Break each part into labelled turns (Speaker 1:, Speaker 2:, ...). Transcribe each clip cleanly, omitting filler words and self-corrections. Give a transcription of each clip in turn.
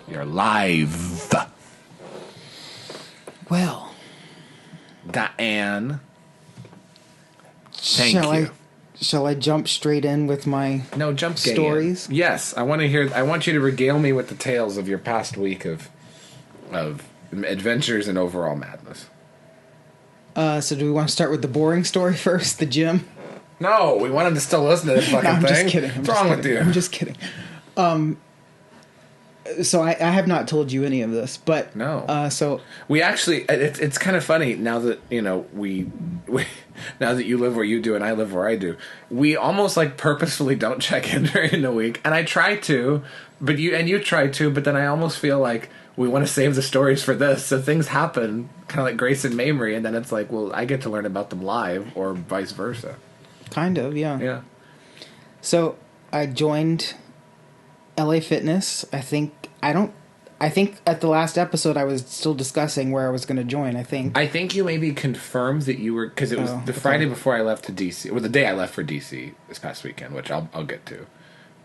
Speaker 1: You're live.
Speaker 2: Well,
Speaker 1: Diane. Thank you.
Speaker 2: Shall I jump straight in with my stories?
Speaker 1: Yes, I want you to regale me with the tales of your past week of adventures and overall madness.
Speaker 2: So do we want to start with the boring story first, the gym?
Speaker 1: No, we want him to still listen to this fucking
Speaker 2: I'm
Speaker 1: thing.
Speaker 2: Just kidding.
Speaker 1: What's wrong with you?
Speaker 2: I'm just kidding. So I have not told you any of this, but
Speaker 1: no.
Speaker 2: So
Speaker 1: we actually, it's kind of funny now that we now that you live where you do and I live where I do. We almost like purposefully don't check in during the week, and I try to, but you try to, but then I almost feel like we want to save the stories for this, so things happen kind of like Grace and Mamrie, and then it's like, well, I get to learn about them live, or vice versa.
Speaker 2: Kind of, yeah.
Speaker 1: Yeah.
Speaker 2: So I joined LA Fitness. I think at the last episode I was still discussing where I was going to join. I think
Speaker 1: you maybe confirmed that you were, because it was Friday before I left to DC, or the day I left for DC this past weekend, which I'll get to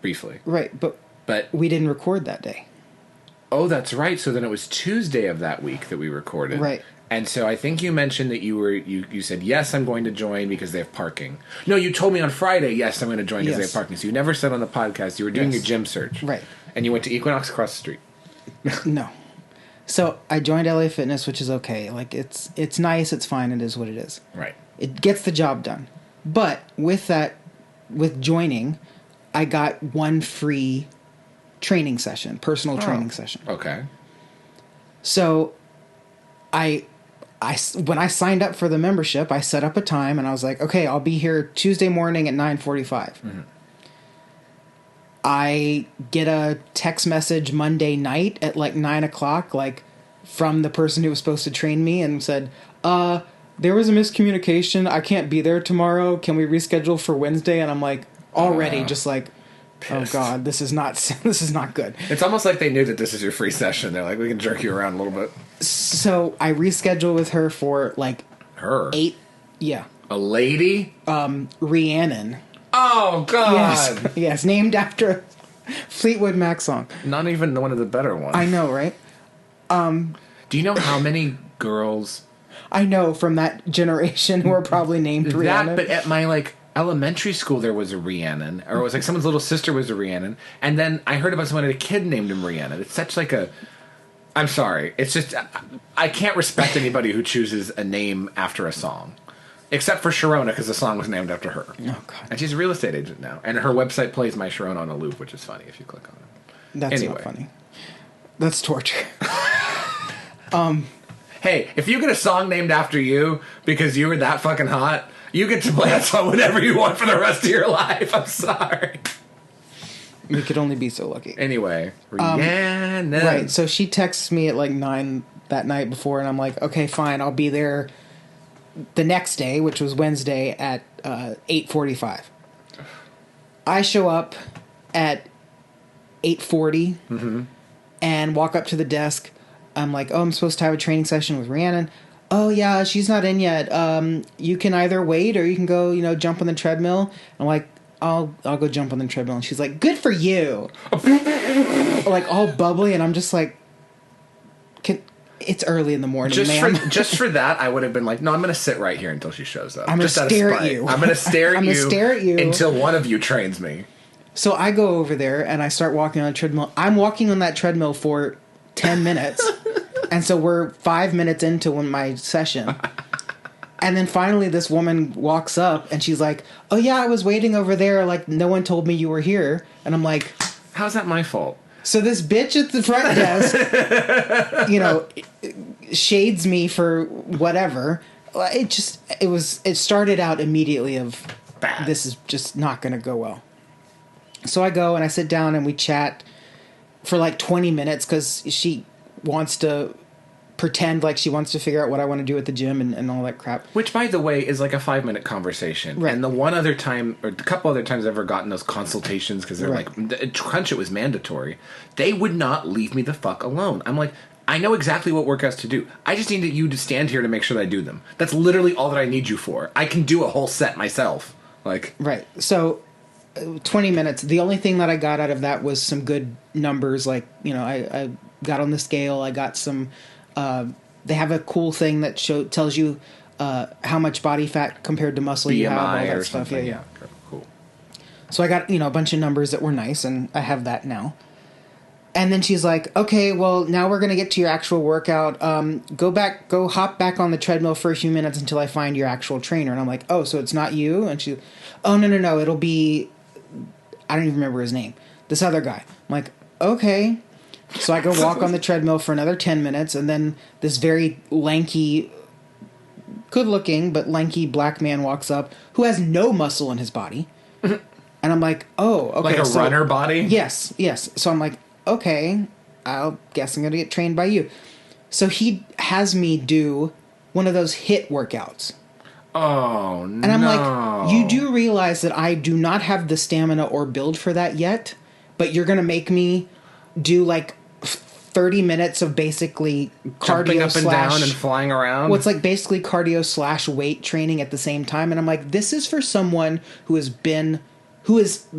Speaker 1: briefly.
Speaker 2: Right, but we didn't record that day.
Speaker 1: Oh, that's right. So then it was Tuesday of that week that we recorded.
Speaker 2: Right.
Speaker 1: And so I think you mentioned that you said, yes, I'm going to join because they have parking. No, you told me on Friday, yes, I'm going to join because they have parking. So you never said on the podcast you were doing your gym search.
Speaker 2: Right.
Speaker 1: And you went to Equinox across the street.
Speaker 2: No. So I joined LA Fitness, which is okay. Like, it's nice, it's fine, it is what it is.
Speaker 1: Right.
Speaker 2: It gets the job done. But with joining, I got one free training session, personal training session.
Speaker 1: Okay.
Speaker 2: So when I signed up for the membership, I set up a time and I was like, okay, I'll be here Tuesday morning at 9:45. Mm-hmm. I get a text message Monday night at like 9 o'clock, like from the person who was supposed to train me, and said, there was a miscommunication. I can't be there tomorrow. Can we reschedule for Wednesday? And I'm like, already just like, pissed. Oh God, this is not good.
Speaker 1: It's almost like they knew that this is your free session. They're like, we can jerk you around a little bit.
Speaker 2: So I rescheduled with her for like
Speaker 1: her
Speaker 2: 8. Yeah.
Speaker 1: A lady?
Speaker 2: Rhiannon.
Speaker 1: Oh God.
Speaker 2: Yes, named after a Fleetwood Mac song.
Speaker 1: Not even one of the better ones.
Speaker 2: I know, right?
Speaker 1: Do you know how many girls
Speaker 2: I know from that generation who are probably named Rhiannon?
Speaker 1: But at my like elementary school there was a Rhiannon, or it was like someone's little sister was a Rhiannon, and then I heard about someone had a kid named him Rhiannon. It's such like a, I'm sorry, it's just I can't respect anybody who chooses a name after a song, except for Sharona, because the song was named after her.
Speaker 2: Oh God!
Speaker 1: And she's a real estate agent now, and her website plays My Sharona on a loop, which is funny if you click on it.
Speaker 2: That's not funny. That's torture.
Speaker 1: Hey, if you get a song named after you because you were that fucking hot, you get to play that song whenever you want for the rest of your life. I'm sorry.
Speaker 2: We could only be so lucky.
Speaker 1: Anyway, Rhiannon.
Speaker 2: Right, so she texts me at like 9 that night before, and I'm like, okay, fine, I'll be there the next day, which was Wednesday, at 8:45. I show up at 8:40 and walk up to the desk. I'm like, oh, I'm supposed to have a training session with Rhiannon. Oh, yeah, she's not in yet. You can either wait or you can go, jump on the treadmill. I'm like, I'll go jump on the treadmill. And she's like, good for you. Like, all bubbly, and I'm just like, it's early in the morning,
Speaker 1: just for that, I would have been like, no, I'm going to sit right here until she shows up.
Speaker 2: I'm going to stare at you.
Speaker 1: I'm going to stare at you
Speaker 2: until
Speaker 1: until one of you trains me.
Speaker 2: So I go over there, and I start walking on the treadmill. I'm walking on that treadmill for 10 minutes. And so we're 5 minutes into my session. And then finally this woman walks up and she's like, oh yeah, I was waiting over there. Like, no one told me you were here. And I'm like,
Speaker 1: how's that my fault?
Speaker 2: So this bitch at the front desk, shades me for whatever. It started out immediately of
Speaker 1: bad.
Speaker 2: This is just not going to go well. So I go and I sit down and we chat for like 20 minutes because she wants to pretend like she wants to figure out what I want to do at the gym and all that crap.
Speaker 1: Which, by the way, is like a 5-minute conversation.
Speaker 2: Right.
Speaker 1: And the one other time, or a couple other times I've ever gotten those consultations, because they're like, Crunch It was mandatory, they would not leave me the fuck alone. I'm like, I know exactly what workouts to do. I just need you to stand here to make sure that I do them. That's literally all that I need you for. I can do a whole set myself. Like,
Speaker 2: right. So 20 minutes. The only thing that I got out of that was some good numbers. Like, I got on the scale. I got some. They have a cool thing that tells you how much body fat compared to muscle you have, all
Speaker 1: BMI
Speaker 2: that
Speaker 1: or
Speaker 2: stuff.
Speaker 1: something.
Speaker 2: Yeah.
Speaker 1: Cool.
Speaker 2: So I got, a bunch of numbers that were nice, and I have that now. And then she's like, okay, well, now we're going to get to your actual workout. Go hop back on the treadmill for a few minutes until I find your actual trainer. And I'm like, oh, so it's not you? And she, oh, no, it'll be, I don't even remember his name. This other guy. I'm like, okay. So I go walk on the treadmill for another 10 minutes, and then this very lanky, good-looking, but lanky black man walks up who has no muscle in his body. And I'm like, oh, okay.
Speaker 1: Like a runner body?
Speaker 2: Yes. So I'm like, okay, I guess I'm going to get trained by you. So he has me do one of those HIIT workouts.
Speaker 1: Oh, no.
Speaker 2: And I'm like, you do realize that I do not have the stamina or build for that yet, but you're going to make me do like 30 minutes of basically cardio
Speaker 1: jumping up and down and flying around?
Speaker 2: Well, it's like basically cardio / weight training at the same time. And I'm like, this is for someone who is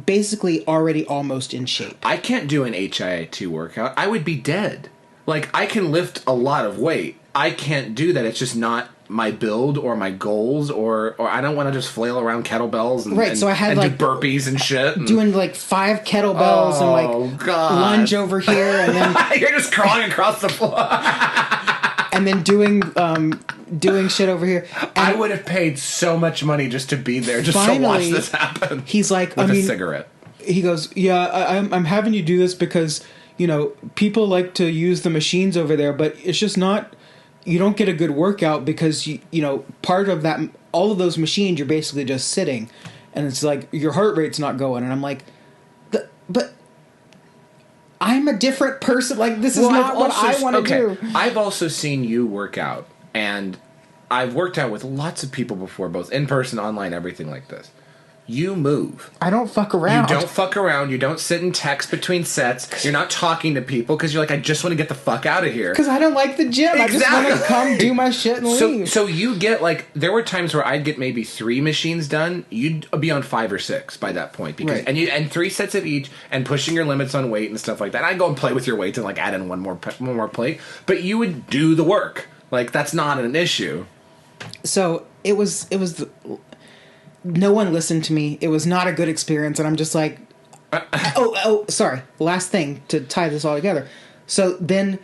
Speaker 2: basically already almost in shape.
Speaker 1: I can't do an HIIT workout. I would be dead. Like, I can lift a lot of weight. I can't do that. It's just not my build or my goals, or I don't want to just flail around kettlebells and,
Speaker 2: so I had
Speaker 1: and do burpees and shit.
Speaker 2: Doing like 5 kettlebells and like lunge over here, and then
Speaker 1: you're just crawling across the floor.
Speaker 2: And then doing shit over here. And
Speaker 1: I would have paid so much money just to be there, just to watch this happen.
Speaker 2: He's like,
Speaker 1: with a cigarette.
Speaker 2: He goes, yeah, I'm having you do this because, people like to use the machines over there, but it's just not, you don't get a good workout because, part of that, all of those machines, you're basically just sitting. And it's like, your heart rate's not going. And I'm like, but I'm a different person. Like, this is not what I want to do.
Speaker 1: I've also seen you work out, and I've worked out with lots of people before, both in person, online, everything like this. You move.
Speaker 2: I don't fuck around.
Speaker 1: You don't fuck around. You don't sit and text between sets. You're not talking to people because you're like, I just want to get the fuck out of here.
Speaker 2: Because I don't like the gym. Exactly. I just want to come do my shit and leave.
Speaker 1: So you get like, there were times where I'd get maybe 3 machines done. You'd be on 5 or 6 by that point, because and 3 sets of each, and pushing your limits on weight and stuff like that. I'd go and play with your weights and like add in one more plate, but you would do the work. Like, that's not an issue.
Speaker 2: So it was. No one listened to me. It was not a good experience, and I'm just like, sorry. Last thing to tie this all together. So then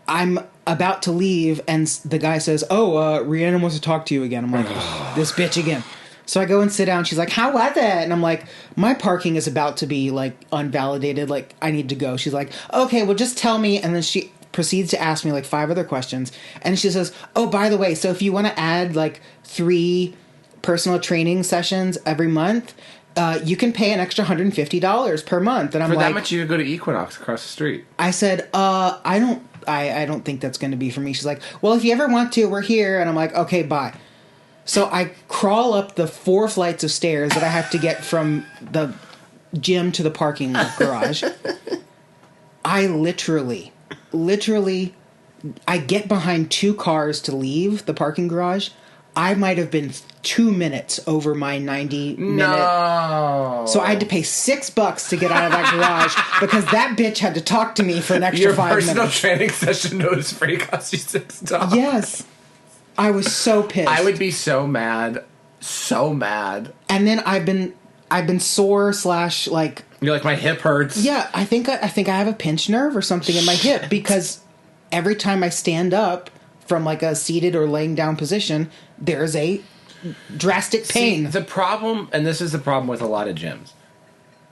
Speaker 2: I'm about to leave, and the guy says, Rhiannon wants to talk to you again. I'm like, this bitch again. So I go and sit down. She's like, how was it? And I'm like, my parking is about to be, like, unvalidated. Like, I need to go. She's like, okay, well, just tell me. And then she proceeds to ask me, like, 5 other questions. And she says, oh, by the way, so if you want to add, like, 3 personal training sessions every month, you can pay an extra $150 per month. And I'm
Speaker 1: for
Speaker 2: like,
Speaker 1: that much, you could go to Equinox across the street.
Speaker 2: I said, I don't think that's going to be for me. She's like, well, if you ever want to, we're here. And I'm like, okay, bye. So I crawl up the 4 flights of stairs that I have to get from the gym to the parking garage. I literally, I get behind 2 cars to leave the parking garage. I might have been 2 minutes over my 90-minute.
Speaker 1: No.
Speaker 2: So I had to pay $6 to get out of that garage because that bitch had to talk to me for an extra 5 minutes.
Speaker 1: Your personal training session notice free cost you $6.
Speaker 2: Yes. I was so pissed.
Speaker 1: I would be so mad. So mad.
Speaker 2: And then I've been sore / like,
Speaker 1: you're like, my hip hurts.
Speaker 2: Yeah, I think I have a pinched nerve or something in my hip because every time I stand up from like a seated or laying down position, there's a drastic pain.
Speaker 1: See, the problem, and this is the problem with a lot of gyms,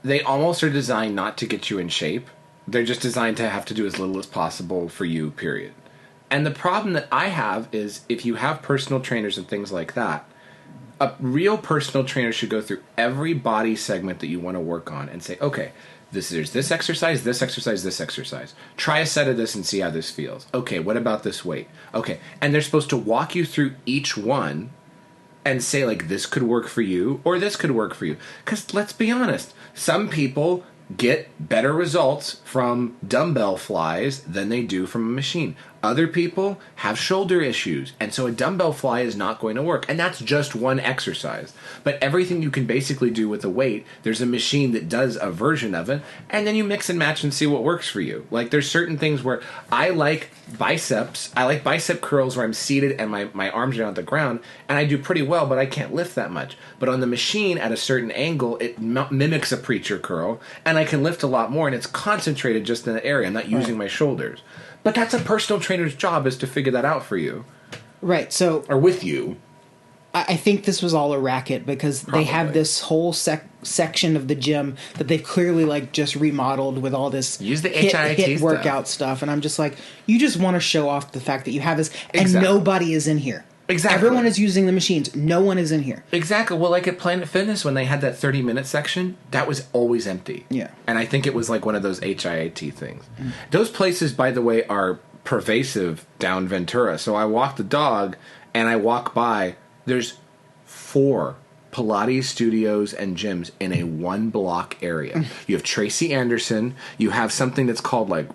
Speaker 1: they almost are designed not to get you in shape. They're just designed to have to do as little as possible for you, period. And the problem that I have is if you have personal trainers and things like that, a real personal trainer should go through every body segment that you want to work on and say, okay, there's this exercise, this exercise, this exercise. Try a set of this and see how this feels. Okay, what about this weight? Okay, and they're supposed to walk you through each one and say, like, this could work for you or this could work for you. Because let's be honest, some people get better results from dumbbell flies than they do from a machine. Other people have shoulder issues, and so a dumbbell fly is not going to work. And that's just one exercise. But everything you can basically do with a weight, there's a machine that does a version of it, and then you mix and match and see what works for you. Like, there's certain things where I like biceps. I like bicep curls where I'm seated and my arms are on the ground, and I do pretty well, but I can't lift that much. But on the machine, at a certain angle, it mimics a preacher curl, and I can lift a lot more, and it's concentrated just in the area. I'm not using my shoulders. But that's a personal trainer's job, is to figure that out for you.
Speaker 2: Right, so...
Speaker 1: Or with you.
Speaker 2: I think this was all a racket because
Speaker 1: Probably.
Speaker 2: they have this whole section of the gym that they've clearly, like, just remodeled with all this
Speaker 1: Use the
Speaker 2: hit
Speaker 1: HIIT stuff.
Speaker 2: workout stuff. And I'm just like, you just want to show off the fact that you have this, and
Speaker 1: Exactly.
Speaker 2: nobody is in here.
Speaker 1: Exactly.
Speaker 2: Everyone is using the machines. No one is in here.
Speaker 1: Exactly. Well, like at Planet Fitness, when they had that 30-minute section, that was always empty.
Speaker 2: Yeah.
Speaker 1: And I think it was like one of those HIIT things. Those places, by the way, are pervasive down Ventura. So I walk the dog, and I walk by. There's 4 Pilates studios and gyms in a 1-block area. You have Tracy Anderson. You have something that's called like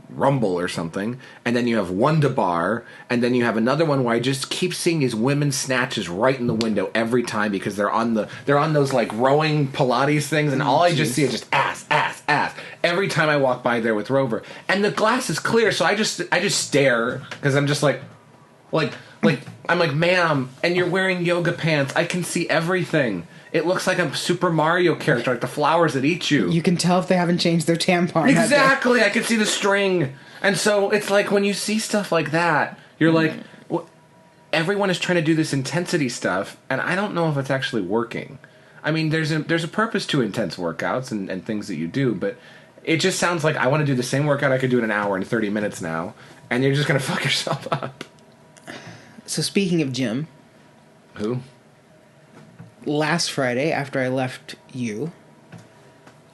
Speaker 1: Rumble or something, and then you have Wonder Bar, and then you have another one where I just keep seeing these women snatches right in the window every time because they're on those like rowing Pilates things, and all I just see is just ass every time I walk by there with Rover, and the glass is clear, so I just stare because I'm just like I'm like, ma'am, and you're wearing yoga pants. I can see everything. It looks like a Super Mario character, like the flowers that eat you.
Speaker 2: You can tell if they haven't changed their tampon.
Speaker 1: Exactly. I can see the string. And so it's like when you see stuff like that, you're like, well, everyone is trying to do this intensity stuff, and I don't know if it's actually working. I mean, there's a purpose to intense workouts and things that you do, but it just sounds like I want to do the same workout I could do in an hour and 30 minutes now, and you're just going to fuck yourself up.
Speaker 2: So speaking of gym,
Speaker 1: Who?
Speaker 2: last Friday after I left you,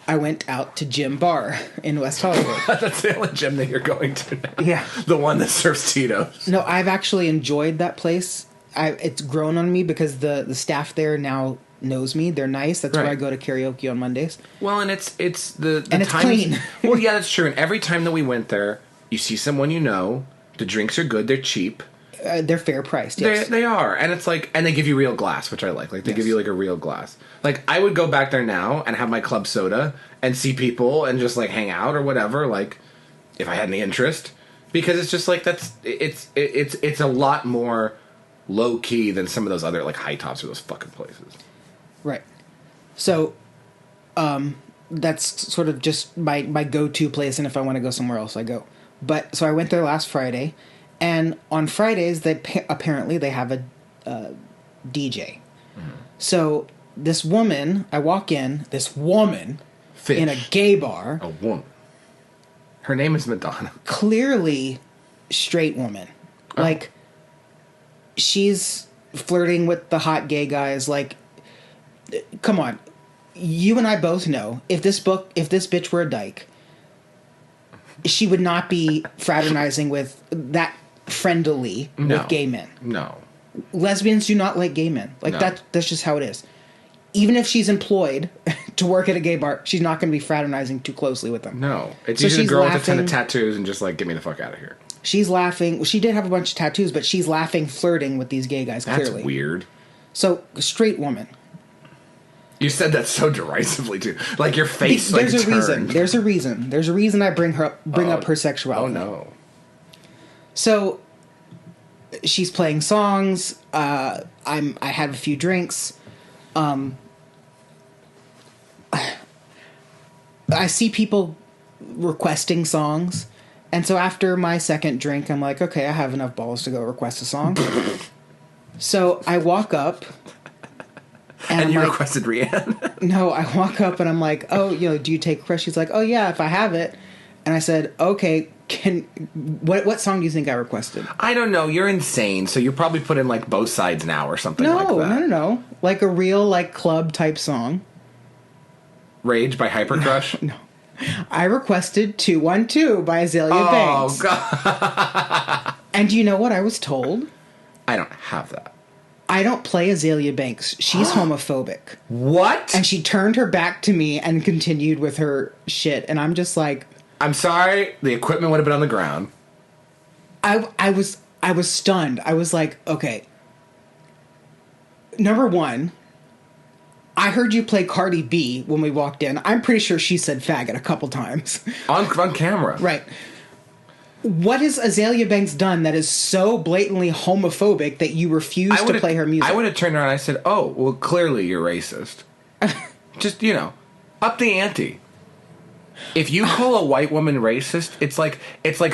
Speaker 2: I went out to Gym Bar in West Hollywood.
Speaker 1: That's the only gym that you're going to now.
Speaker 2: Yeah.
Speaker 1: The one that serves Tito's.
Speaker 2: No, I've actually enjoyed that place. It's grown on me because the staff there now knows me. They're nice. That's where
Speaker 1: Right.
Speaker 2: I go to karaoke on Mondays.
Speaker 1: Well, and it's the
Speaker 2: And it's
Speaker 1: times-
Speaker 2: clean.
Speaker 1: Well, yeah, that's true. And every time that we went there, you see someone you know. The drinks are good. They're cheap.
Speaker 2: They're fair priced, yes.
Speaker 1: They are, and it's like, and they give you real glass, which I like. Like they give you like a real glass. Like I would go back there now and have my club soda and see people and just like hang out or whatever. Like if I had any interest, because it's just like it's a lot more low key than some of those other like high tops or those fucking places.
Speaker 2: Right. So, that's sort of just my go-to place, and if I want to go somewhere else, I go. But, so I went there last Friday, and on Fridays, apparently they have a DJ. Mm-hmm. So, this woman, I walk in,
Speaker 1: Fish.
Speaker 2: in a gay bar,
Speaker 1: A woman. Her name is Madonna.
Speaker 2: clearly straight woman. Like, she's flirting with the hot gay guys, like, come on. You and I both know if this bitch were a dyke, she would not be fraternizing with that friendly with gay men.
Speaker 1: No.
Speaker 2: Lesbians do not like gay men. Like
Speaker 1: No.
Speaker 2: that's just how it is. Even if she's employed to work at a gay bar, she's not going to be fraternizing too closely with them.
Speaker 1: No. It's
Speaker 2: So
Speaker 1: usually a
Speaker 2: she's
Speaker 1: girl with a ton of
Speaker 2: laughing.
Speaker 1: tattoos and just like, get me the fuck out of here.
Speaker 2: She's laughing. Well, she did have a bunch of tattoos, but she's laughing, flirting with these gay guys.
Speaker 1: That's
Speaker 2: clearly
Speaker 1: weird.
Speaker 2: So, straight woman.
Speaker 1: You said that so derisively too. Like your face like
Speaker 2: There's a
Speaker 1: turned.
Speaker 2: reason. There's a reason I bring up her sexuality.
Speaker 1: Oh no.
Speaker 2: So she's playing songs. I have a few drinks. I see people requesting songs, and so after my second drink, I'm like, okay, I have enough balls to go request a song. So I walk up.
Speaker 1: And
Speaker 2: I'm
Speaker 1: you
Speaker 2: like,
Speaker 1: requested Rihanna?
Speaker 2: No, I walk up and I'm like, oh, do you take requests? She's like, oh yeah, if I have it. And I said, okay, what song do you think I requested?
Speaker 1: I don't know. You're insane. So you probably put in like Both Sides Now or something like that.
Speaker 2: No. Like a real like club type song.
Speaker 1: Rage by Hypercrush?
Speaker 2: No. I requested 212 by Azalea Banks.
Speaker 1: Oh, God.
Speaker 2: And do you know what I was told?
Speaker 1: I don't have that.
Speaker 2: I don't play Azalea Banks. She's homophobic.
Speaker 1: What?
Speaker 2: And she turned her back to me and continued with her shit. And I'm just like...
Speaker 1: I'm sorry. The equipment would have been on the ground.
Speaker 2: I was stunned. I was like, okay. Number one, I heard you play Cardi B when we walked in. I'm pretty sure she said faggot a couple times.
Speaker 1: On camera.
Speaker 2: Right. What has Azalea Banks done that is so blatantly homophobic that you refuse to play her music?
Speaker 1: I would have turned around and I said, oh, well, clearly you're racist. Just, up the ante. If you call a white woman racist, it's like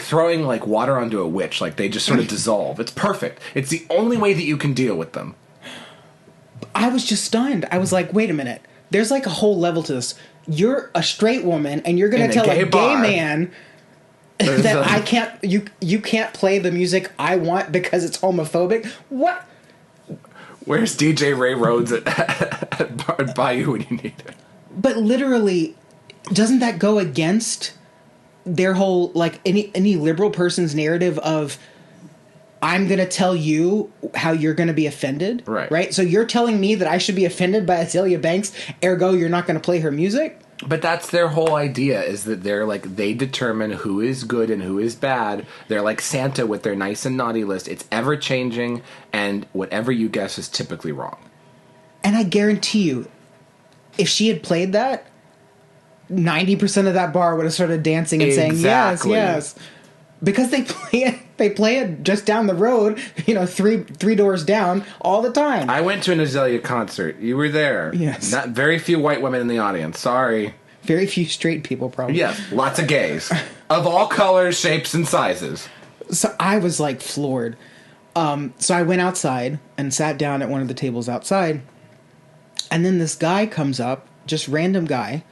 Speaker 1: throwing like water onto a witch. Like they just sort of dissolve. It's perfect. It's the only way that you can deal with them.
Speaker 2: I was just stunned. I was like, wait a minute. There's like a whole level to this. You're a straight woman and you're going to tell a gay man that I can't you can't play the music I want because it's homophobic? What?
Speaker 1: Where's DJ Ray Rhodes at Bayou when you need it?
Speaker 2: But literally, doesn't that go against their whole, like, any liberal person's narrative of, I'm going to tell you how you're going to be offended? Right? So you're telling me that I should be offended by Azalea Banks, ergo you're not going to play her music?
Speaker 1: But that's their whole idea, is that they determine who is good and who is bad. They're like Santa with their nice and naughty list. It's ever changing, and whatever you guess is typically wrong. And
Speaker 2: I guarantee you, if she had played that, 90% of that bar would have started dancing and saying yes, yes. Because they play it just down the road, three doors down all the time.
Speaker 1: I went to an Azalea concert. You were there.
Speaker 2: Yes.
Speaker 1: Not very few white women in the audience. Sorry.
Speaker 2: Very few straight people, probably.
Speaker 1: Yes, lots of gays. Of all colors, shapes, and sizes.
Speaker 2: So I was like floored. So I went outside and sat down at one of the tables outside. And then this guy comes up, just random guy,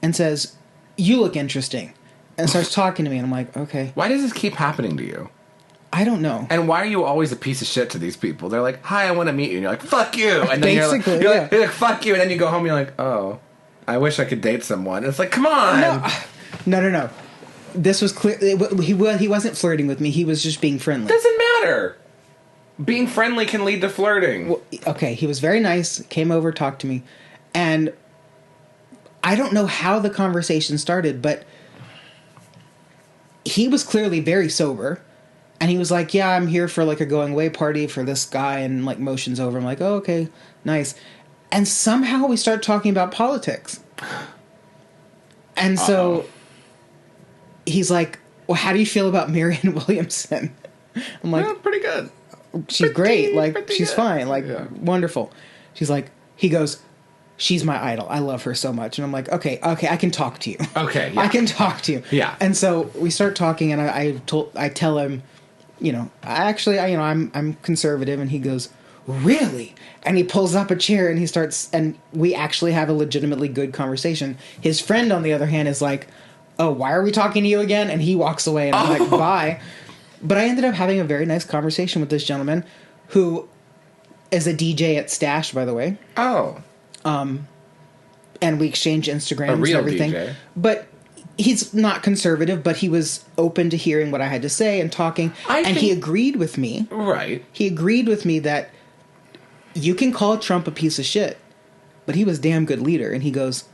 Speaker 2: and says, "You look interesting." And starts talking to me, and I'm like, okay.
Speaker 1: Why does this keep happening to you?
Speaker 2: I don't know.
Speaker 1: And why are you always a piece of shit to these people? They're like, "Hi, I want to meet you." And you're like, "Fuck you." And then
Speaker 2: basically,
Speaker 1: you're like, "Fuck you." And then you go home and you're like, "Oh, I wish I could date someone." And it's like, come on.
Speaker 2: No. This was clear. He wasn't flirting with me. He was just being friendly.
Speaker 1: Doesn't matter. Being friendly can lead to flirting.
Speaker 2: Well, okay, he was very nice, came over, talked to me. And I don't know how the conversation started, but he was clearly very sober, and he was like, "Yeah, I'm here for like a going away party for this guy," and like motions over. I'm like, "Oh, okay, nice." And somehow we start talking about politics, and so he's like, "Well, how do you feel about Marianne Williamson?" I'm like,
Speaker 1: "Pretty good.
Speaker 2: She's great. Like, she's fine. Like, wonderful." He goes, "She's my idol. I love her so much." And I'm like, okay, I can talk to you.
Speaker 1: Okay, yeah.
Speaker 2: I can talk to you.
Speaker 1: Yeah.
Speaker 2: And so we start talking, and I tell him, I'm conservative, and he goes, "Really?" And he pulls up a chair, and he starts, and we actually have a legitimately good conversation. His friend, on the other hand, is like, "Oh, why are we talking to you again?" And he walks away, and I'm like, "Bye." But I ended up having a very nice conversation with this gentleman, who is a DJ at Stash, by the way.
Speaker 1: Oh.
Speaker 2: And we exchanged Instagrams and everything.
Speaker 1: DJ.
Speaker 2: But he's not conservative, but he was open to hearing what I had to say and talking. He agreed with me.
Speaker 1: Right.
Speaker 2: He agreed with me that you can call Trump a piece of shit, but he was a damn good leader. And he goes,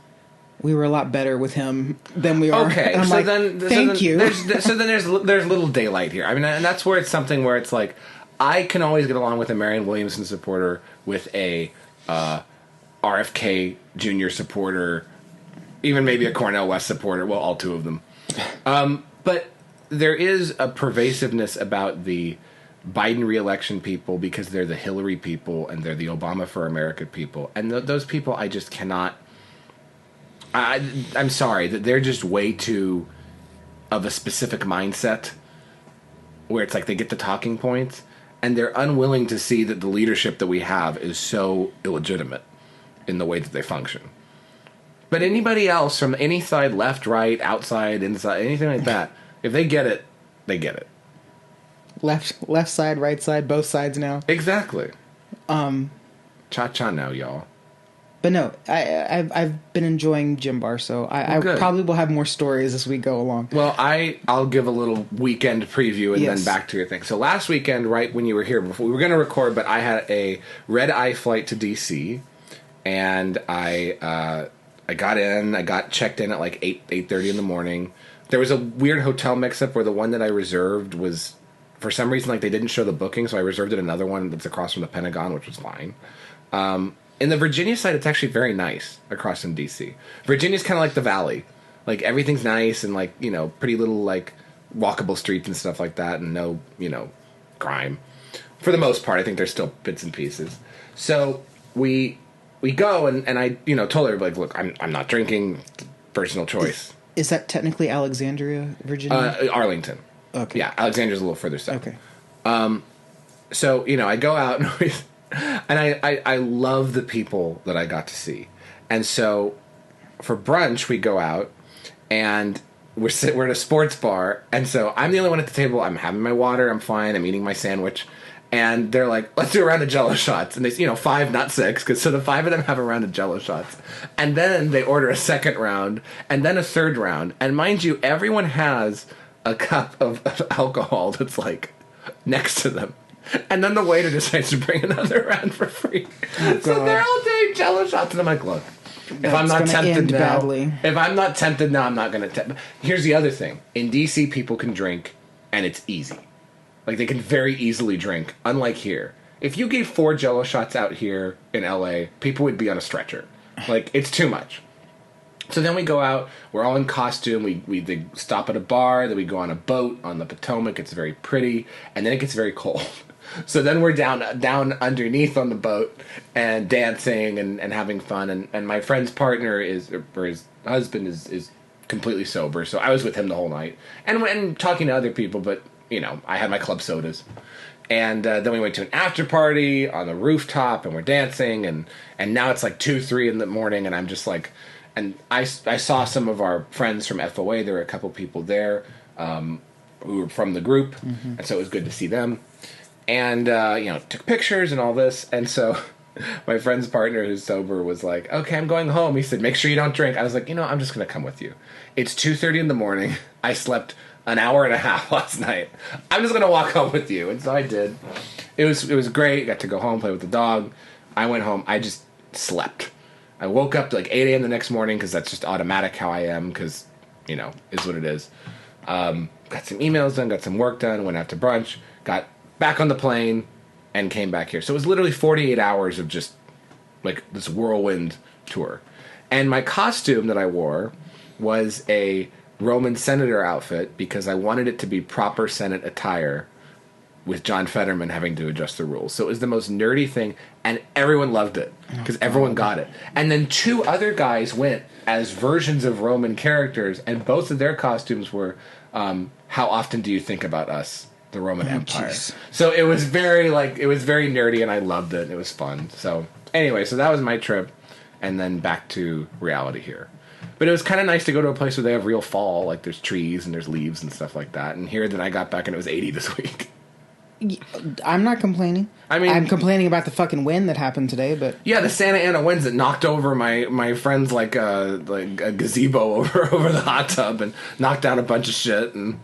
Speaker 2: "We were a lot better with him than we are."
Speaker 1: Okay,
Speaker 2: and I'm like, thank you.
Speaker 1: There's little daylight here. I mean, and that's where it's something where it's like, I can always get along with a Marianne Williamson supporter, with a RFK Jr. supporter, even maybe a Cornel West supporter. Well, all two of them. But there is a pervasiveness about the Biden re-election people, because they're the Hillary people and they're the Obama for America people. And those people, I just cannot... I'm sorry, that they're just way too of a specific mindset, where it's like they get the talking points, and they're unwilling to see that the leadership that we have is so illegitimate in the way that they function. But anybody else from any side, left, right, outside, inside, anything like that, if they get it, they get it.
Speaker 2: Left side, right side, both sides now.
Speaker 1: Exactly. Cha-cha now, y'all.
Speaker 2: But no, I've been enjoying Jim Bar, so I probably will have more stories as we go along.
Speaker 1: Well, I'll give a little weekend preview and then back to your thing. So last weekend, right when you were here, before we were going to record, but I had a red-eye flight to D.C., and I got checked in at like 8:30 in the morning. There was a weird hotel mix-up where the one that I reserved was for some reason, like, they didn't show the booking, so I reserved it another one that's across from the Pentagon, which was fine. In the Virginia side, it's actually very nice across from D.C. Virginia's kind of like the Valley. Like, everything's nice and, like, you know, pretty little, like, walkable streets and stuff like that, and no, you know, crime. For the most part, I think there's still bits and pieces. So we go, and I, you know, told everybody, look, I'm not drinking, personal choice.
Speaker 2: Is that technically Alexandria, Virginia?
Speaker 1: Arlington.
Speaker 2: Okay.
Speaker 1: Yeah, Alexandria's a little further south.
Speaker 2: Okay.
Speaker 1: So, you know, I go out, and I love the people that I got to see. And so, for brunch, we go out, and we're at a sports bar, and so I'm the only one at the table. I'm having my water, I'm fine, I'm eating my sandwich. And they're like, let's do a round of Jell-O shots. And they, you know, 5, not 6, because so the 5 of them have a round of Jell-O shots. And then they order a second round, and then a third round. And mind you, everyone has a cup of alcohol that's, like, next to them. And then the waiter decides to bring another round for free.
Speaker 2: Oh,
Speaker 1: so they're all doing Jell-O shots. And I'm like, look, if I'm not tempted now, I'm not going to tempt. Here's the other thing. In D.C., people can drink, and it's easy. Like, they can very easily drink, unlike here. If you gave 4 Jell-O shots out here in L.A., people would be on a stretcher. Like, it's too much. So then we go out, we're all in costume, we stop at a bar, then we go on a boat on the Potomac, it's very pretty, and then it gets very cold. So then we're down underneath on the boat, and dancing and having fun, and my friend's partner or his husband is completely sober, so I was with him the whole night. And talking to other people, but... You know, I had my club sodas. And then we went to an after party on the rooftop, and we're dancing, and now it's like 2, 3 in the morning, and I'm just like... And I saw some of our friends from FOA. There were a couple people there who were from the group, and so it was good to see them. And, you know, took pictures and all this, and so... My friend's partner who's sober was like, okay, I'm going home. He said, make sure you don't drink. I was like, you know, I'm just going to come with you. It's 2:30 in the morning. I slept an hour and a half last night. I'm just going to walk home with you. And so I did. It was great. Got to go home, play with the dog. I went home. I just slept. I woke up to like 8 a.m. the next morning because that's just automatic how I am because, you know, is what it is. Got some emails done, got some work done, went out to brunch, got back on the plane, and came back here. So it was literally 48 hours of just, like, this whirlwind tour. And my costume that I wore was a Roman senator outfit because I wanted it to be proper Senate attire with John Fetterman having to adjust the rules. So it was the most nerdy thing, and everyone loved it because everyone got it. And then 2 other guys went as versions of Roman characters, and both of their costumes were, how often do you think about us? The Roman Empire.
Speaker 2: Geez.
Speaker 1: So it was very nerdy, and I loved it. It was fun. So anyway, so that was my trip, and then back to reality here. But it was kind of nice to go to a place where they have real fall, like there's trees and there's leaves and stuff like that. And here, then I got back and it was 80 this week.
Speaker 2: I'm not complaining. I mean, I'm complaining about the fucking wind that happened today, but
Speaker 1: yeah, the Santa Ana winds that knocked over my friend's like a gazebo over the hot tub and knocked down a bunch of shit, and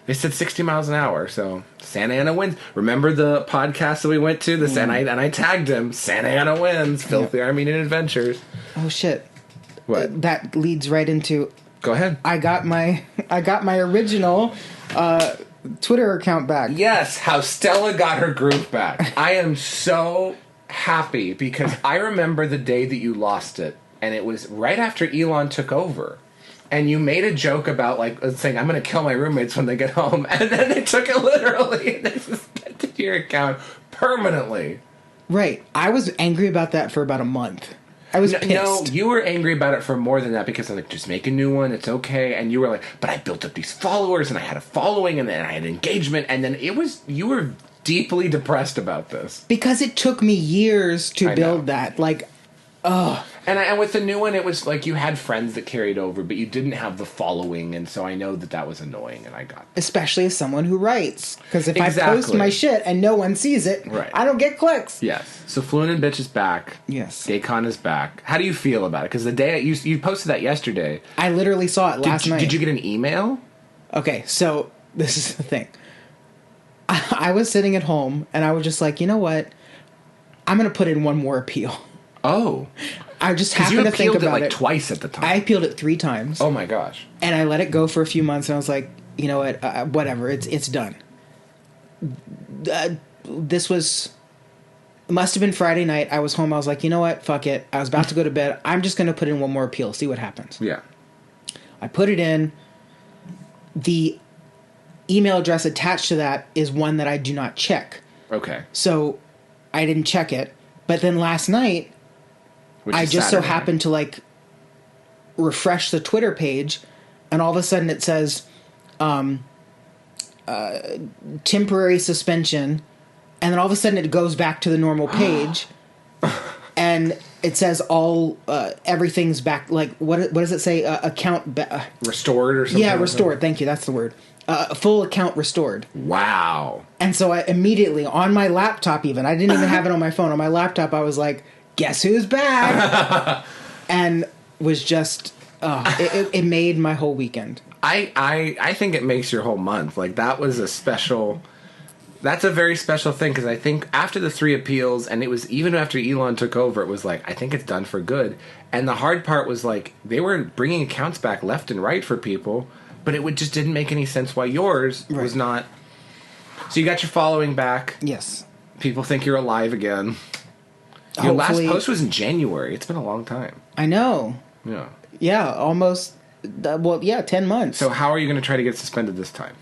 Speaker 1: they said 60 miles an hour. So Santa Ana winds. Remember the podcast that we went to? And I tagged him. Santa Ana winds, filthy Armenian adventures.
Speaker 2: Oh shit!
Speaker 1: What?
Speaker 2: That leads right into.
Speaker 1: Go ahead.
Speaker 2: I got my original Twitter account back.
Speaker 1: Yes, how Stella got her groove back. I am so happy because I remember the day that you lost it, and it was right after Elon took over. And you made a joke about, like, saying, I'm going to kill my roommates when they get home. And then they took it literally, and they suspended your account permanently.
Speaker 2: Right. I was angry about that for about a month. I was pissed.
Speaker 1: No, you were angry about it for more than that because I'm like, just make a new one. It's okay. And you were like, but I built up these followers, and I had a following, and then I had engagement. And then you were deeply depressed about this.
Speaker 2: Because it took me years to build that. Like, ugh.
Speaker 1: And with the new one, it was like you had friends that carried over, but you didn't have the following, and so I know that was annoying, and I got that.
Speaker 2: Especially as someone who writes. Because if I post my shit and no one sees it,
Speaker 1: right.
Speaker 2: I don't get clicks.
Speaker 1: Yes. So Fluent and Bitch is back.
Speaker 2: Yes.
Speaker 1: Gaycon is back. How do you feel about it? Because the day you posted that yesterday.
Speaker 2: I literally saw it last night.
Speaker 1: Did you get an email?
Speaker 2: Okay, so this is the thing. I was sitting at home, and I was just like, you know what? I'm going to put in one more appeal.
Speaker 1: Oh.
Speaker 2: I just happened to think about it.
Speaker 1: You appealed it like twice at the time.
Speaker 2: I appealed it 3 times.
Speaker 1: Oh my gosh.
Speaker 2: And I let it go for a few months, and I was like, you know what, whatever, it's done. This must have been Friday night. I was home. I was like, you know what? Fuck it. I was about to go to bed. I'm just going to put in one more appeal, see what happens.
Speaker 1: Yeah.
Speaker 2: I put it in. The email address attached to that is one that I do not check.
Speaker 1: Okay.
Speaker 2: So I didn't check it. But then last night,
Speaker 1: Which
Speaker 2: I
Speaker 1: is
Speaker 2: just
Speaker 1: Saturday.
Speaker 2: so happened to like refresh the Twitter page, and all of a sudden it says temporary suspension, and then all of a sudden it goes back to the normal page, and it says everything's back. Like what does it say? Account
Speaker 1: restored or something.
Speaker 2: yeah,
Speaker 1: like
Speaker 2: restored. Thank you. That's the word. Full account restored.
Speaker 1: that? Wow.
Speaker 2: And so I immediately on my laptop, even I didn't even have it on my phone. On my laptop, I was like, "Guess who's back?" And was just it made my whole weekend.
Speaker 1: I think it makes your whole month. Like that was a special. That's a very special thing because I think after the 3 appeals, and it was even after Elon took over, it was like I think it's done for good. And the hard part was like they were bringing accounts back left and right for people, but it just didn't make any sense why yours was not. So you got your following back.
Speaker 2: Yes.
Speaker 1: People think you're alive again. Your last
Speaker 2: Hopefully-
Speaker 1: post was in January. It's been a long time.
Speaker 2: I know.
Speaker 1: Yeah.
Speaker 2: Yeah, almost. 10 months.
Speaker 1: So how are you going to try to get suspended this time?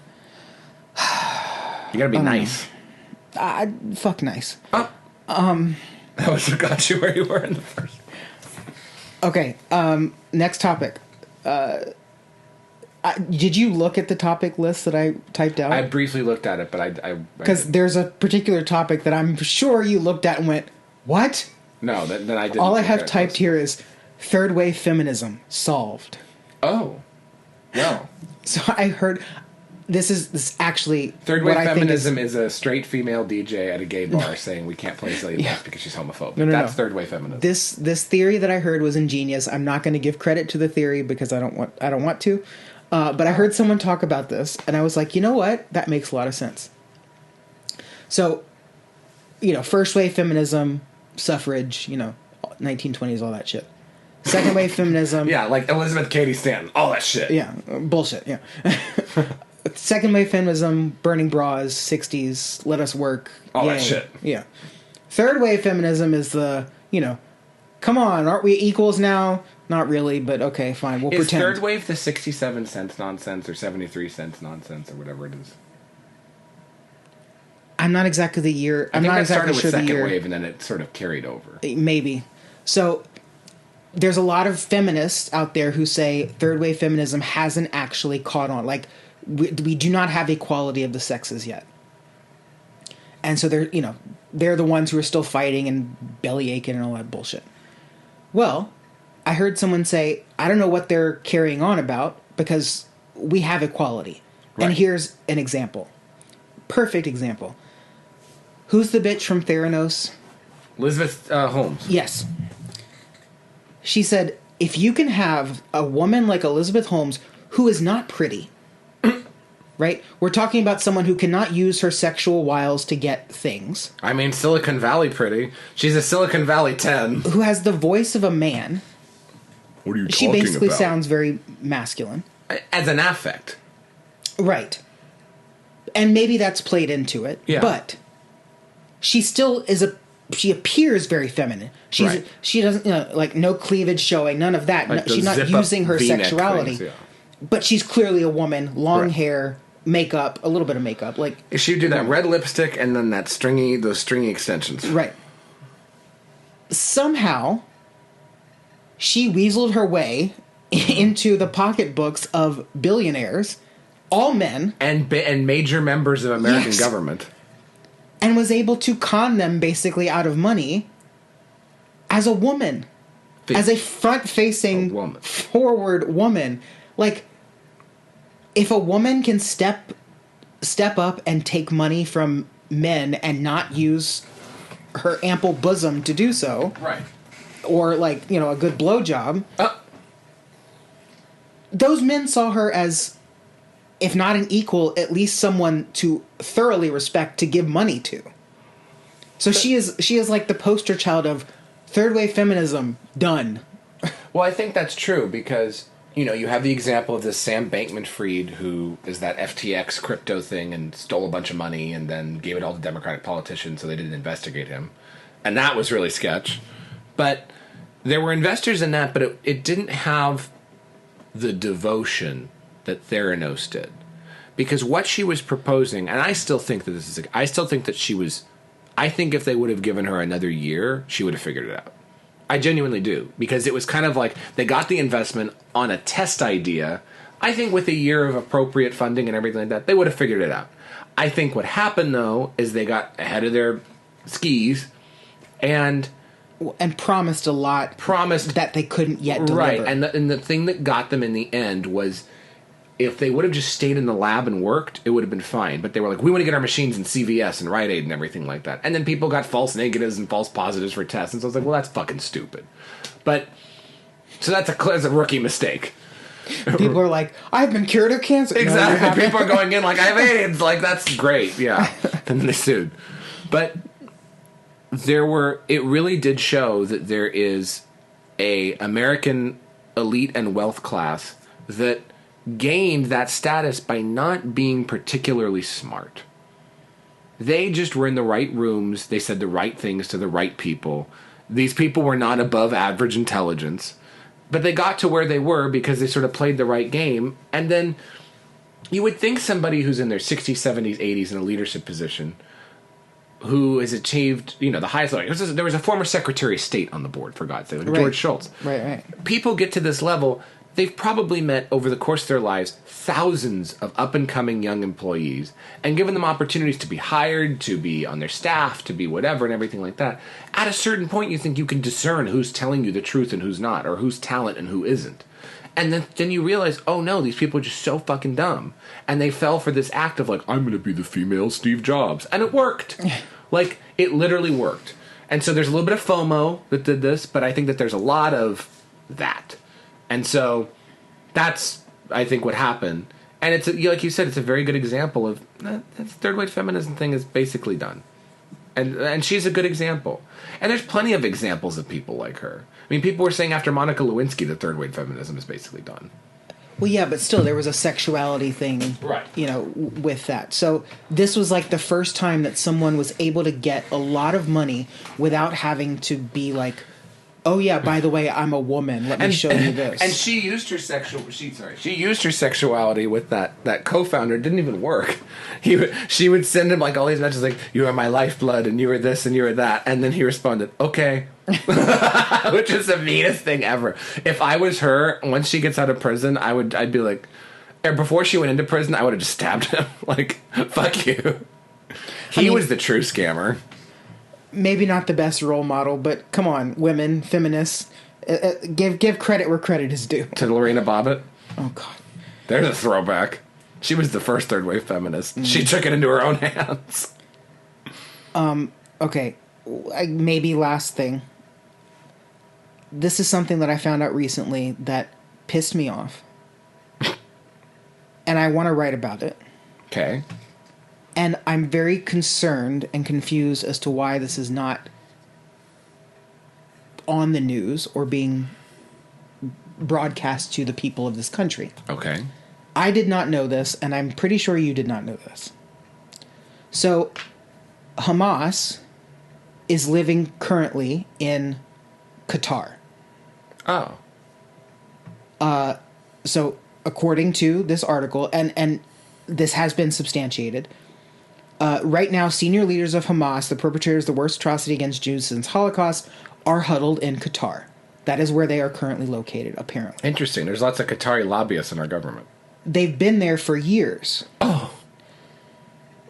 Speaker 1: You got to be nice.
Speaker 2: Fuck nice.
Speaker 1: That was what got you where you were in the first.
Speaker 2: Okay. Next topic. Did you look at the topic list that I typed out?
Speaker 1: I briefly looked at it, but I
Speaker 2: Because there's a particular topic that I'm sure you looked at and went, "What?"
Speaker 1: no, then I didn't.
Speaker 2: All I
Speaker 1: look
Speaker 2: have
Speaker 1: at it.
Speaker 2: typed here is third wave feminism solved.
Speaker 1: Oh, no.
Speaker 2: So I heard this is actually
Speaker 1: Third
Speaker 2: what
Speaker 1: wave
Speaker 2: I think
Speaker 1: feminism is a straight female DJ at a gay bar saying we can't play Celia Left because she's homophobic.
Speaker 2: No.
Speaker 1: That's third wave feminism.
Speaker 2: This theory that I heard was ingenious. I'm not going to give credit to the theory because I don't want to. But I heard someone talk about this, and I was like, you know what? That makes a lot of sense. So, first wave feminism, suffrage, 1920s, all that shit. Second wave feminism.
Speaker 1: Yeah, like Elizabeth Cady Stanton, all that shit.
Speaker 2: Yeah, bullshit, yeah. Second wave feminism, burning bras, 60s, let us work.
Speaker 1: All that
Speaker 2: yay.
Speaker 1: shit.
Speaker 2: Yeah. Third wave feminism is the, come on, aren't we equals now? Not really, but okay, fine, we'll
Speaker 1: Is
Speaker 2: pretend.
Speaker 1: third wave the 67 cents nonsense or 73 cents nonsense or whatever it is?
Speaker 2: I'm not exactly the year.
Speaker 1: I
Speaker 2: I'm
Speaker 1: think
Speaker 2: not
Speaker 1: that
Speaker 2: exactly
Speaker 1: started with
Speaker 2: sure the
Speaker 1: second
Speaker 2: year.
Speaker 1: wave and then it sort of carried over.
Speaker 2: Maybe. So there's a lot of feminists out there who say third wave feminism hasn't actually caught on. Like we do not have equality of the sexes yet. And so they're the ones who are still fighting and belly aching and all that bullshit. Well, I heard someone say, I don't know what they're carrying on about because we have equality.
Speaker 1: Right.
Speaker 2: And here's an example. Perfect example. Who's the bitch from Theranos?
Speaker 1: Elizabeth Holmes.
Speaker 2: Yes. She said, if you can have a woman like Elizabeth Holmes who is not pretty, right? We're talking about someone who cannot use her sexual wiles to get things.
Speaker 1: I mean, Silicon Valley pretty. She's a Silicon Valley 10.
Speaker 2: Who has the voice of a man.
Speaker 1: What are you
Speaker 2: She basically sounds very masculine.
Speaker 1: As an affect.
Speaker 2: Right. And maybe that's played into it.
Speaker 1: Yeah.
Speaker 2: But she still she appears very feminine.
Speaker 1: Right.
Speaker 2: She doesn't like no cleavage showing, none of that.
Speaker 1: Like
Speaker 2: No, she's not
Speaker 1: zip-up
Speaker 2: using her
Speaker 1: V-neck
Speaker 2: sexuality.
Speaker 1: things, yeah.
Speaker 2: But she's clearly a woman, long
Speaker 1: Right.
Speaker 2: hair, makeup, a little bit of makeup, like
Speaker 1: She would do that red lipstick and then those stringy extensions.
Speaker 2: right. Somehow she weaseled her way into the pocketbooks of billionaires, all men,
Speaker 1: And major members of American
Speaker 2: Yes.
Speaker 1: government.
Speaker 2: and was able to con them basically out of money as a woman. As a front-facing,
Speaker 1: A woman.
Speaker 2: forward woman. Like, if a woman can step up and take money from men and not use her ample bosom to do so,
Speaker 1: Right.
Speaker 2: or like, a good blowjob, those men saw her as, if not an equal, at least someone to thoroughly respect, to give money to. So she is like the poster child of third wave feminism done.
Speaker 1: Well, I think that's true because, you have the example of this Sam Bankman-Fried, who is that FTX crypto thing and stole a bunch of money and then gave it all to Democratic politicians so they didn't investigate him. And that was really sketch. But there were investors in that, but it didn't have the devotion that Theranos did. Because what she was proposing, and I still think that I think if they would have given her another year, she would have figured it out. I genuinely do. Because it was kind of like they got the investment on a test idea. I think with a year of appropriate funding and everything like that, they would have figured it out. I think what happened, though, is they got ahead of their skis and
Speaker 2: promised a lot. Promised that they couldn't yet deliver.
Speaker 1: Right, and the thing that got them in the end was if they would have just stayed in the lab and worked, it would have been fine. But they were like, we want to get our machines in CVS and Rite Aid and everything like that. And then people got false negatives and false positives for tests. And so I was like, well, that's fucking stupid. But, so that's a rookie mistake.
Speaker 2: People are like, I've been cured of cancer.
Speaker 1: Exactly. No, people are going in like, I have AIDS. Like, that's great. Yeah. And then they sued. But it really did show that there is a American elite and wealth class that gained that status by not being particularly smart. They just were in the right rooms. They said the right things to the right people. These people were not above average intelligence, but they got to where they were because they sort of played the right game. And then you would think somebody who's in their 60s, 70s, 80s in a leadership position who has achieved, the highest level. There was a former Secretary of State on the board, for God's sake, like George Shultz.
Speaker 2: Right.
Speaker 1: People get to this level. They've probably met, over the course of their lives, thousands of up-and-coming young employees and given them opportunities to be hired, to be on their staff, to be whatever and everything like that. At a certain point, you think you can discern who's telling you the truth and who's not, or who's talent and who isn't. And then you realize, oh no, these people are just so fucking dumb. And they fell for this act of like, I'm going to be the female Steve Jobs. And it worked. Like, it literally worked. And so there's a little bit of FOMO that did this, but I think that there's a lot of that. And so that's, I think, what happened. And it's, like you said, it's a very good example of that third-wave feminism thing is basically done. And she's a good example. And there's plenty of examples of people like her. I mean, people were saying after Monica Lewinsky that third-wave feminism is basically done.
Speaker 2: Well, yeah, but still, there was a sexuality thing,
Speaker 1: right?
Speaker 2: With that. So this was like the first time that someone was able to get a lot of money without having to be like, oh yeah, by the way, I'm a woman. Let me show you this.
Speaker 1: And she used her sexuality with that co-founder. It didn't even work. She would send him like all these messages like, "You are my lifeblood," and "You are this," and "You are that," and then he responded, "Okay," which is the meanest thing ever. If I was her, once she gets out of prison, I'd be like, or before she went into prison, I would have just stabbed him. Like, fuck you. He was the true scammer.
Speaker 2: Maybe not the best role model, but come on, women, feminists, give credit where credit is due.
Speaker 1: To Lorena Bobbitt?
Speaker 2: Oh, God.
Speaker 1: There's a throwback. She was the first third-wave feminist. Mm. She took it into her own hands.
Speaker 2: Okay, maybe last thing. This is something that I found out recently that pissed me off. And I want to write about it.
Speaker 1: Okay.
Speaker 2: And I'm very concerned and confused as to why this is not on the news or being broadcast to the people of this country.
Speaker 1: Okay.
Speaker 2: I did not know this, and I'm pretty sure you did not know this. So, Hamas is living currently in Qatar.
Speaker 1: Oh.
Speaker 2: So, according to this article, and this has been substantiated, right now, senior leaders of Hamas, the perpetrators of the worst atrocity against Jews since Holocaust, are huddled in Qatar. That is where they are currently located, apparently.
Speaker 1: Interesting. There's lots of Qatari lobbyists in our government. They've
Speaker 2: been there for years.
Speaker 1: Oh.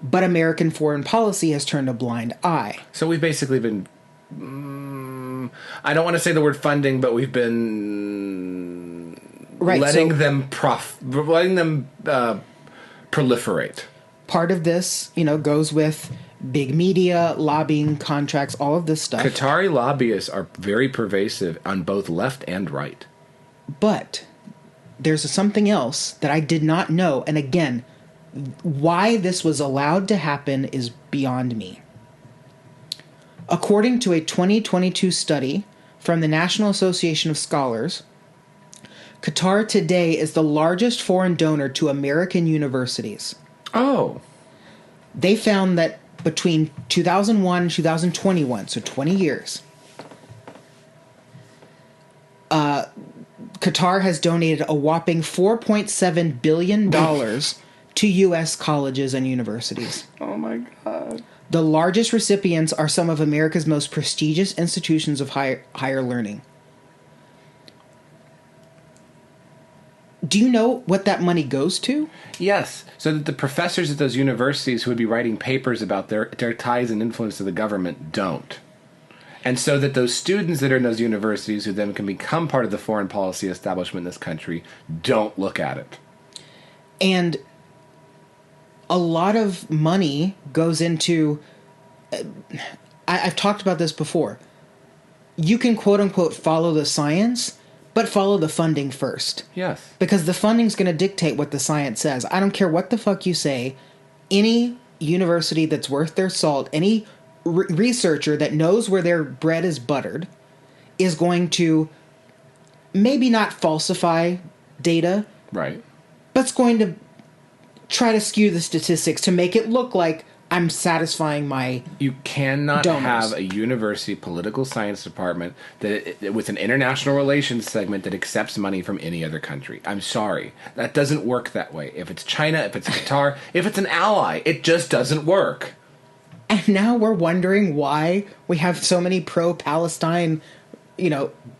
Speaker 2: But American foreign policy has turned a blind eye.
Speaker 1: So we've basically been... I don't want to say the word funding, but we've been... letting them proliferate.
Speaker 2: Part of this, goes with big media, lobbying, contracts, all of this stuff.
Speaker 1: Qatari lobbyists are very pervasive on both left and right.
Speaker 2: But there's something else that I did not know. And again, why this was allowed to happen is beyond me. According to a 2022 study from the National Association of Scholars, Qatar today is the largest foreign donor to American universities.
Speaker 1: Oh.
Speaker 2: They found that between 2001 and 2021, so 20 years, Qatar has donated a whopping $4.7 billion to U.S. colleges and universities.
Speaker 1: Oh my God.
Speaker 2: The largest recipients are some of America's most prestigious institutions of higher learning. Do you know what that money goes to?
Speaker 1: Yes, so that the professors at those universities who would be writing papers about their ties and influence to the government don't. And so that those students that are in those universities who then can become part of the foreign policy establishment in this country don't look at it.
Speaker 2: And a lot of money goes into... I've talked about this before. You can quote-unquote follow the science, but follow the funding first.
Speaker 1: Yes.
Speaker 2: Because the funding's going to dictate what the science says. I don't care what the fuck you say. Any university that's worth their salt, any researcher that knows where their bread is buttered, is going to maybe not falsify data.
Speaker 1: Right.
Speaker 2: But it's going to try to skew the statistics to make it look like I'm satisfying my
Speaker 1: You cannot
Speaker 2: donors.
Speaker 1: have a university political science department that with an international relations segment that accepts money from any other country. I'm sorry. That doesn't work that way. If it's China, if it's Qatar, if it's an ally, it just doesn't work.
Speaker 2: And now we're wondering why we have so many pro-Palestine,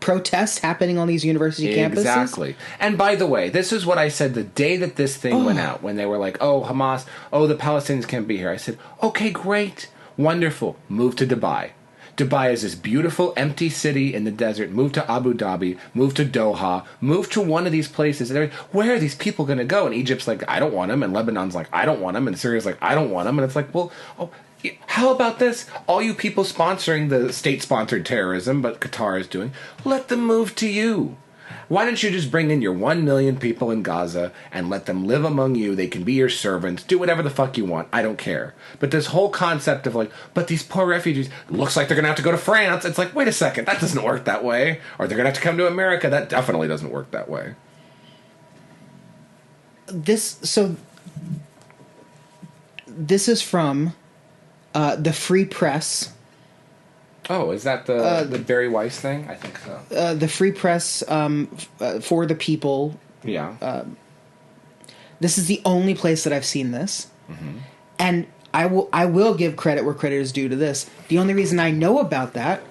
Speaker 2: protests happening on these university campuses.
Speaker 1: Exactly. And by the way, this is what I said the day that this thing went out, when they were like, oh, Hamas, oh, the Palestinians can't be here. I said, okay, great, wonderful, move to Dubai. Dubai is this beautiful, empty city in the desert. Move to Abu Dhabi, move to Doha, move to one of these places. Where are these people going to go? And Egypt's like, I don't want them. And Lebanon's like, I don't want them. And Syria's like, I don't want them. And it's like, well, how about this? All you people sponsoring the state-sponsored terrorism, but Qatar is doing, let them move to you. Why don't you just bring in your 1 million people in Gaza and let them live among you? They can be your servants. Do whatever the fuck you want. I don't care. But this whole concept of like, but these poor refugees, looks like they're going to have to go to France. It's like, wait a second, that doesn't work that way. Or they're going to have to come to America. That definitely doesn't work that way.
Speaker 2: This is from the Free Press.
Speaker 1: Oh, is that the Barry Weiss thing? I think so.
Speaker 2: The Free Press for the People.
Speaker 1: Yeah.
Speaker 2: This is the only place that I've seen this. Mm-hmm. And I will give credit where credit is due to this. The only reason I know about that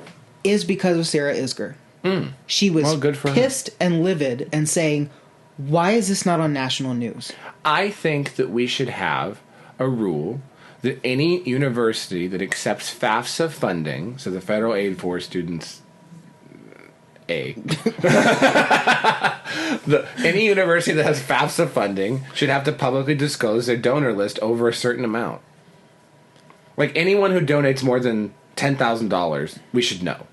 Speaker 2: is because of Sarah Isgur. Mm. She was pissed and livid and saying, why is this not on national news?
Speaker 1: I think that we should have a rule that any university that accepts FAFSA funding, so the federal aid for students, any university that has FAFSA funding should have to publicly disclose their donor list over a certain amount. Like anyone who donates more than $10,000, we should know.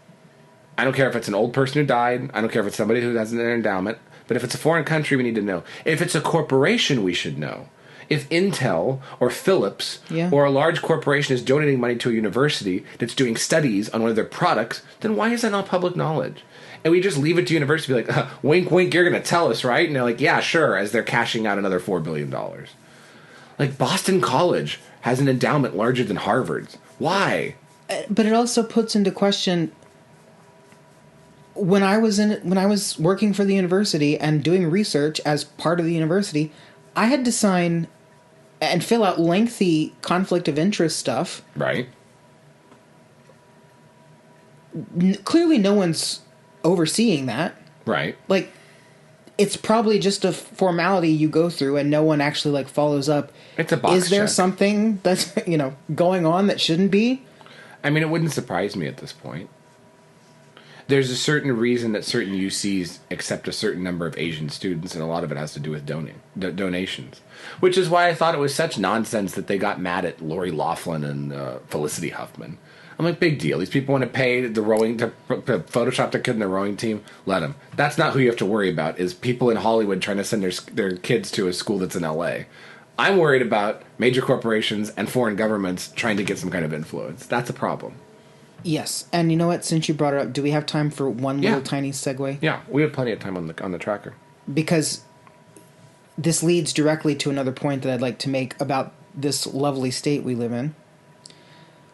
Speaker 1: I don't care if it's an old person who died. I don't care if it's somebody who has an endowment. But if it's a foreign country, we need to know. If it's a corporation, we should know. If Intel or Philips or a large corporation is donating money to a university that's doing studies on one of their products, then why is that not public knowledge? And we just leave it to university to be like, wink, wink, you're going to tell us, right? And they're like, yeah, sure, as they're cashing out another $4 billion. Like Boston College has an endowment larger than Harvard's. Why?
Speaker 2: But it also puts into question... When I was working for the university and doing research as part of the university, I had to sign and fill out lengthy conflict of interest stuff.
Speaker 1: Right.
Speaker 2: Clearly no one's overseeing that.
Speaker 1: Right.
Speaker 2: Like, it's probably just a formality you go through and no one actually, like, follows up.
Speaker 1: It's a box
Speaker 2: Is there
Speaker 1: check.
Speaker 2: something that's, going on that shouldn't be?
Speaker 1: I mean, it wouldn't surprise me at this point. There's a certain reason that certain UCs accept a certain number of Asian students, and a lot of it has to do with donations. Which is why I thought it was such nonsense that they got mad at Lori Loughlin and Felicity Huffman. I'm like, big deal. These people want to pay the rowing to Photoshop their kid in the rowing team. Let them. That's not who you have to worry about. Is people in Hollywood trying to send their kids to a school that's in L.A. I'm worried about major corporations and foreign governments trying to get some kind of influence. That's a problem.
Speaker 2: Yes, and you know what? Since you brought it up, do we have time for one little tiny segue?
Speaker 1: Yeah, we have plenty of time on the tracker.
Speaker 2: because this leads directly to another point that I'd like to make about this lovely state we live in.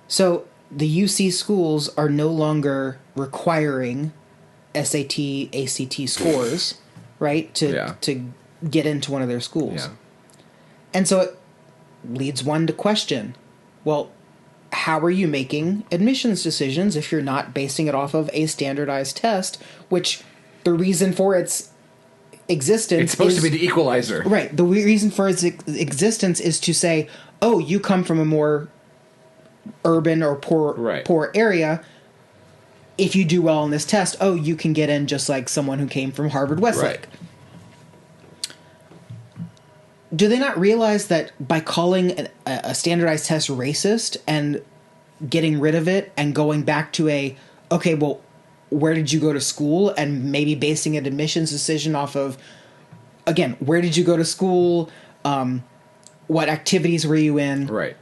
Speaker 2: So the UC schools are no longer requiring SAT, ACT scores, right, to get into one of their schools.
Speaker 1: Yeah.
Speaker 2: And so it leads one to question, well, how are you making admissions decisions if you're not basing it off of a standardized test, which the reason for its existence
Speaker 1: It's supposed to be the equalizer.
Speaker 2: Right. The reason for its existence is to say, oh, you come from a more urban or poor area. If you do well on this test, oh, you can get in just like someone who came from Harvard Westlake.
Speaker 1: Right.
Speaker 2: Do they not realize that by calling a standardized test racist and getting rid of it and going back to okay, well, where did you go to school, and maybe basing an admissions decision off of, again, where did you go to school, what activities were you in?
Speaker 1: Right.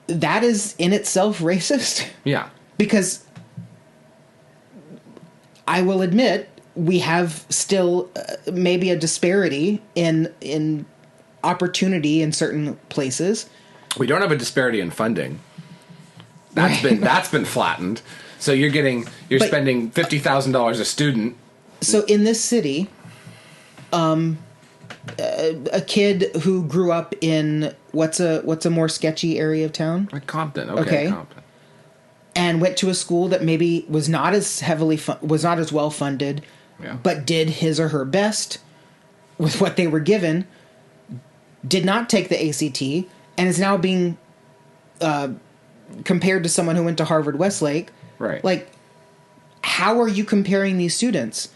Speaker 2: That is in itself racist.
Speaker 1: Yeah.
Speaker 2: Because I will admit we have still maybe a disparity in opportunity in certain places.
Speaker 1: We don't have a disparity in funding. That's been flattened. So you're spending $50,000 a student.
Speaker 2: So in this city, a kid who grew up in what's a more sketchy area of town?
Speaker 1: Like Compton. Okay. Compton.
Speaker 2: And went to a school that maybe was not as well funded, but did his or her best with what they were given. Did not take the ACT and is now being compared to someone who went to Harvard Westlake.
Speaker 1: Right.
Speaker 2: Like, how are you comparing these students?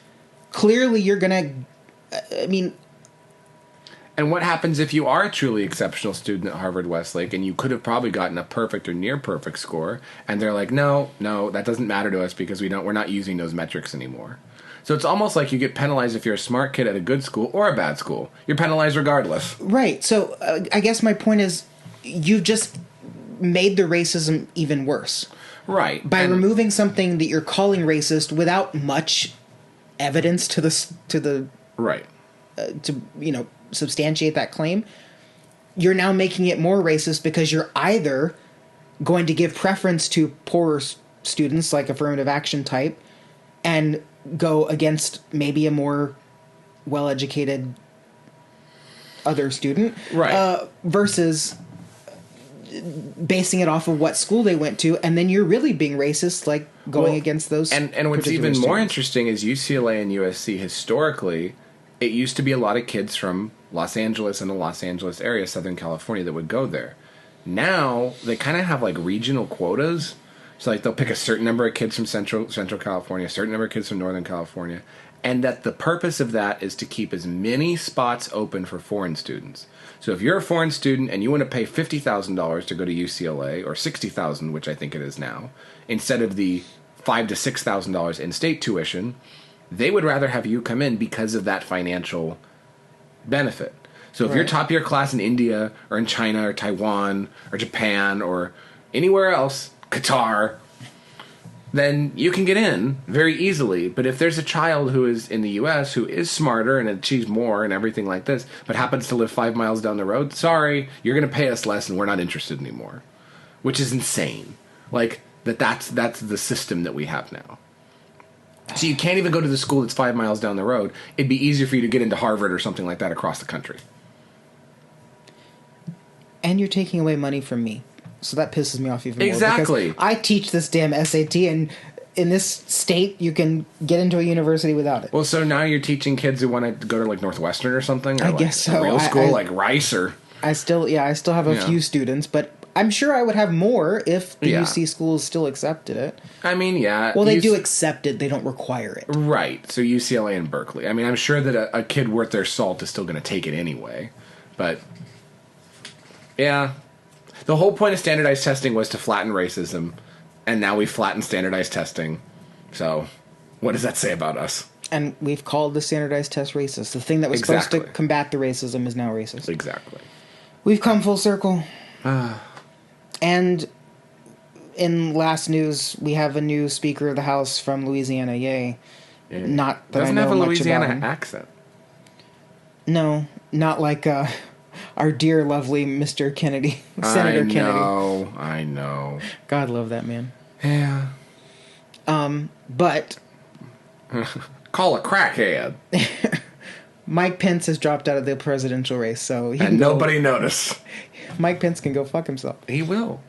Speaker 2: Clearly, you're gonna.
Speaker 1: And what happens if you are a truly exceptional student at Harvard Westlake and you could have probably gotten a perfect or near perfect score, and they're like, no, that doesn't matter to us because we're not using those metrics anymore. So it's almost like you get penalized if you're a smart kid at a good school or a bad school. You're penalized regardless.
Speaker 2: Right. So I guess my point is, you've just made the racism even worse.
Speaker 1: Right.
Speaker 2: By removing something that you're calling racist without much evidence to the
Speaker 1: right.
Speaker 2: To substantiate that claim, you're now making it more racist because you're either going to give preference to poorer students, like affirmative action type, and go against maybe a more well-educated other student,
Speaker 1: right?
Speaker 2: Versus basing it off of what school they went to, and then you're really being racist, like going against those.
Speaker 1: And what's even more interesting is UCLA and USC historically, it used to be a lot of kids from Los Angeles and the Los Angeles area, Southern California, that would go there. Now they kind of have like regional quotas. So like they'll pick a certain number of kids from Central California, a certain number of kids from Northern California, and that the purpose of that is to keep as many spots open for foreign students. So if you're a foreign student and you want to pay $50,000 to go to UCLA, or $60,000, which I think it is now, instead of the $5,000 to $6,000 in-state tuition, they would rather have you come in because of that financial benefit. So if you're top of your class in India or in China or Taiwan or Japan or anywhere else, Qatar, then you can get in very easily. But if there's a child who is in the U.S. who is smarter and achieves more and everything like this, but happens to live 5 miles down the road, sorry, you're going to pay us less and we're not interested anymore. Which is insane. Like, that's the system that we have now. So you can't even go to the school that's 5 miles down the road. It'd be easier for you to get into Harvard or something like that across the country.
Speaker 2: And you're taking away money from me. So that pisses me off even more.
Speaker 1: Exactly.
Speaker 2: Because I teach this damn SAT, and in this state, you can get into a university without it.
Speaker 1: Well, so now you're teaching kids who want to go to like Northwestern or something? Or
Speaker 2: I
Speaker 1: like
Speaker 2: guess so.
Speaker 1: Real school, like Rice or...
Speaker 2: I still have a few students, but I'm sure I would have more if the UC schools still accepted it.
Speaker 1: I mean, yeah.
Speaker 2: Well, they do accept it. They don't require it.
Speaker 1: Right. So UCLA and Berkeley. I mean, I'm sure that a kid worth their salt is still going to take it anyway. But, yeah. The whole point of standardized testing was to flatten racism, and now we've flattened standardized testing. So, what does that say about us?
Speaker 2: And we've called the standardized test racist. The thing that was supposed to combat the racism is now racist.
Speaker 1: Exactly.
Speaker 2: We've come full circle. And in last news, we have a new Speaker of the House from Louisiana. Yay.
Speaker 1: Yeah.
Speaker 2: Not that
Speaker 1: Doesn't
Speaker 2: I know
Speaker 1: have a
Speaker 2: much
Speaker 1: Louisiana
Speaker 2: about him.
Speaker 1: accent.
Speaker 2: No, not like our dear, lovely Mr. Kennedy, Senator Kennedy.
Speaker 1: I know.
Speaker 2: God love that man.
Speaker 1: Yeah.
Speaker 2: But
Speaker 1: Call a crackhead.
Speaker 2: Mike Pence has dropped out of the presidential race, so he
Speaker 1: And
Speaker 2: can
Speaker 1: nobody noticed.
Speaker 2: Mike Pence can go fuck himself.
Speaker 1: He will.